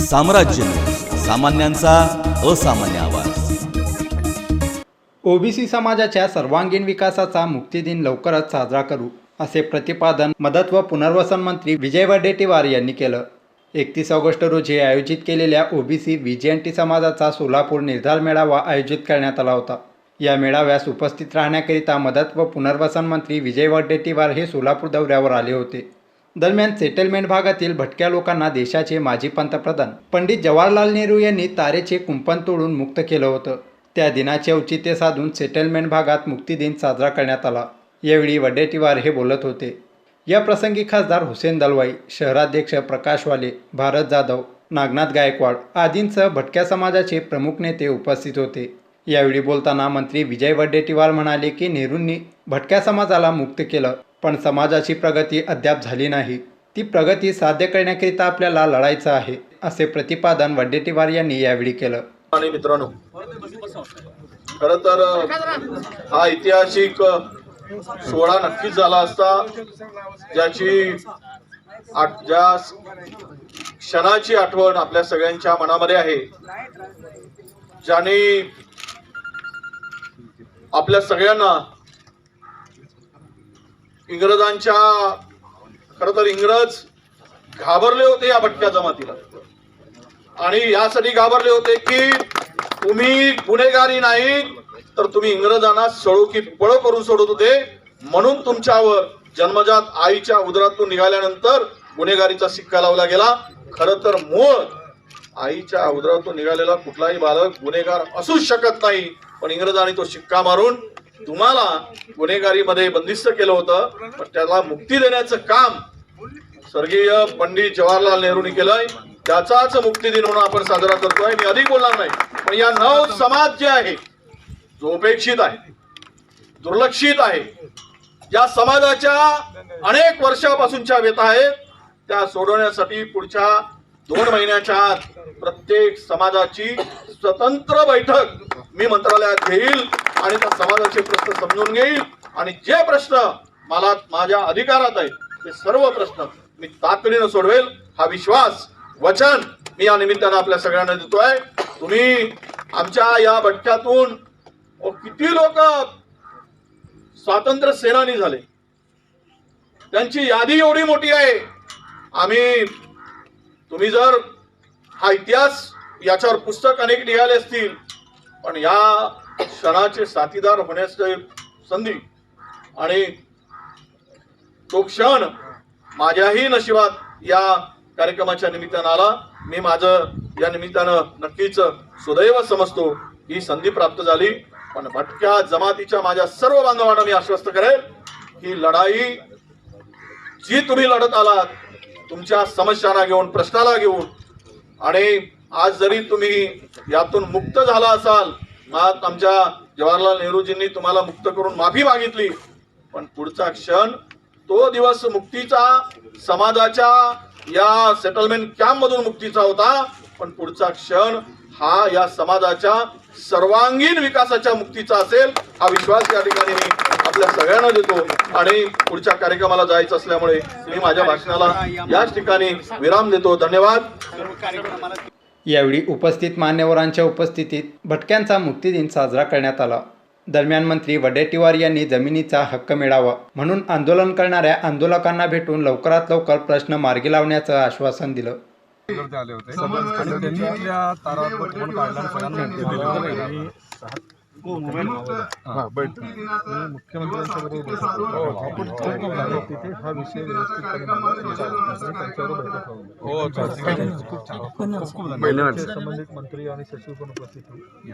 साम्राज्य न्यूज, सामान्यांचा असामान्य आवाज। ओबीसी समाजाच्या सर्वांगीण विकासाचा मुक्तिदिन लवकरच साजरा करू, असे प्रतिपादन मदत व पुनर्वसन मंत्री विजय वडेट्टीवार यांनी केलं। 31 ऑगस्ट रोजी आयोजित केलेल्या ओबीसी व्हीजेएनटी समाजाचा सोलापूर निर्धार मेळावा आयोजित करण्यात आला होता। या मेळाव्यास उपस्थित राहण्याकरिता मदत व पुनर्वसन मंत्री विजय वडेट्टीवार हे सोलापूर दौऱ्यावर आले होते। दरम्यान सेटलमेंट भागातील भटक्या लोकांना देशाचे माजी पंतप्रधान पंडित जवाहरलाल नेहरू यांनी तारेचे कुंपण तोडून मुक्त केलं होतं। त्या दिनाचे औचित्य साधून सेटलमेंट भागात मुक्तिदिन साजरा करण्यात आला। यावेळी वडेट्टीवार हे बोलत होते। या प्रसंगी खासदार हुसेन दलवाई, शहराध्यक्ष प्रकाश वाले, भारत जाधव, नागनाथ गायकवाड आदींसह भटक्या समाजाचे प्रमुख नेते उपस्थित होते। यावेळी बोलताना मंत्री विजय वडेट्टीवार म्हणाले की नेहरूंनी भटक्या समाजाला मुक्त केलं, पण समाजाची प्रगती अद्याप झाली नाही। ती प्रगती साध्य करण्याकरिता आपल्याला लढायचं आहे, असे प्रतिपादन वडेट्टीवार यांनी यावेळी केलं। आणि मित्रांनो, खरं तर हा ऐतिहासिक सोहळा नक्कीच झाला असता, ज्या क्षणाची आठवण आपल्या सगळ्यांच्या मनामध्ये आहे, ज्याने आपल्या सगळ्यांना इंग्रजांच्या, खरं तर इंग्रज घाबरले होते या भटक्या जमातीला, आणि यासाठी घाबरले होते की तुम्ही गुन्हेगारी नाही तर तुम्ही इंग्रजांना सळो की पळो करून सोडत होते। म्हणून तुमच्यावर जन्मजात आईच्या उदरातून निघाल्यानंतर गुन्हेगारीचा शिक्का लावला गेला। खरं तर मूळ आईच्या उदरातून निघालेला कुठलाही बालक गुन्हेगार असूच शकत नाही, पण इंग्रजांनी तो शिक्का मारून तुम्हाला गुन्हेगारीमध्ये बंदिस्त केलं होतं। पण त्याला मुक्ती देण्याचं काम स्वर्गीय पंडित जवाहरलाल नेहरूंनी केलंय, त्याचाच मुक्तिदिन म्हणून आपण साजरा करतोय। मी अधिक बोलणार नाही, पण या नव समाज जे आहे, जो उपेक्षित आहे, दुर्लक्षित आहे, ज्या समाजाच्या अनेक वर्षापासूनच्या व्यथा आहेत, त्या सोडवण्यासाठी पुढच्या 2 महिन्याच्या आत प्रत्येक समाजाची स्वतंत्र बैठक मी मंत्रालयात घेईल आणि त्या समाजाचे प्रश्न समजून घेईल, आणि जे प्रश्न मला माझ्या अधिकारात आहेत ते सर्व प्रश्न मी तातडीने सोडवेल, हा विश्वास, वचन मी या निमित्तानं आपल्या सगळ्यांना देतोय। तुम्ही आमच्या या भटक्यातून किती लोक स्वातंत्र्य सेनानी झाले, त्यांची यादी एवढी मोठी आहे। तुम्ही जर हा इतिहास, याच्यावर पुस्तक अनेक निघाले असतील, पण या क्षणाचे साथीदार होण्याची संधी आणि तो क्षण माझ्याही नशिबात या कार्यक्रमाच्या निमित्तानं आला। मी माझं या निमित्तानं नक्कीच सुदैव समजतो, ही संधी प्राप्त झाली। पण भटक्या जमातीच्या माझ्या सर्व बांधवांना मी आश्वस्त करेल की लढाई जी तुम्ही लढत आलात, तुमच्या समस्यांना घेऊन, प्रश्नाला घेऊन, आणि आज जरी तुम्ही यातून मुक्त झाला असाल, आमच्या जवाहरलाल नेहरूजींनी तुम्हाला मुक्त करून माफी मागितली, पण पुढचा क्षण तो दिवस मुक्तीचा, समाजाच्या या सेटलमेंट कॅम्प मधून मुक्तीचा होता, पण पुढचा क्षण हा या समाजाच्या सर्वांगीण विकासाच्या मुक्तीचा असेल, हा विश्वास या ठिकाणी मी आपल्या सगळ्यांना देतो। आणि पुढच्या कार्यक्रमाला जायचं असल्यामुळे मी माझ्या भाषणाला याच ठिकाणी विराम देतो। धन्यवाद। यावेळी उपस्थित मान्यवरांच्या उपस्थितीत भटक्यांचा मुक्तिदिन साजरा करण्यात आला। दरम्यान मंत्री वडेट्टीवार यांनी जमिनीचा हक्क मिळावा म्हणून आंदोलन करणाऱ्या आंदोलकांना भेटून लवकरात लवकर प्रश्न मार्गी लावण्याचं आश्वासन दिलं। आले होते आणि त्यांनी इथल्या तारावर फोन काढला आणि सगळ्यांना मुख्यमंत्र्यांच्या बरोबर तिथे हा विषय व्यवस्थितपणे संबंधित मंत्री आणि सचिव पण उपस्थित होते।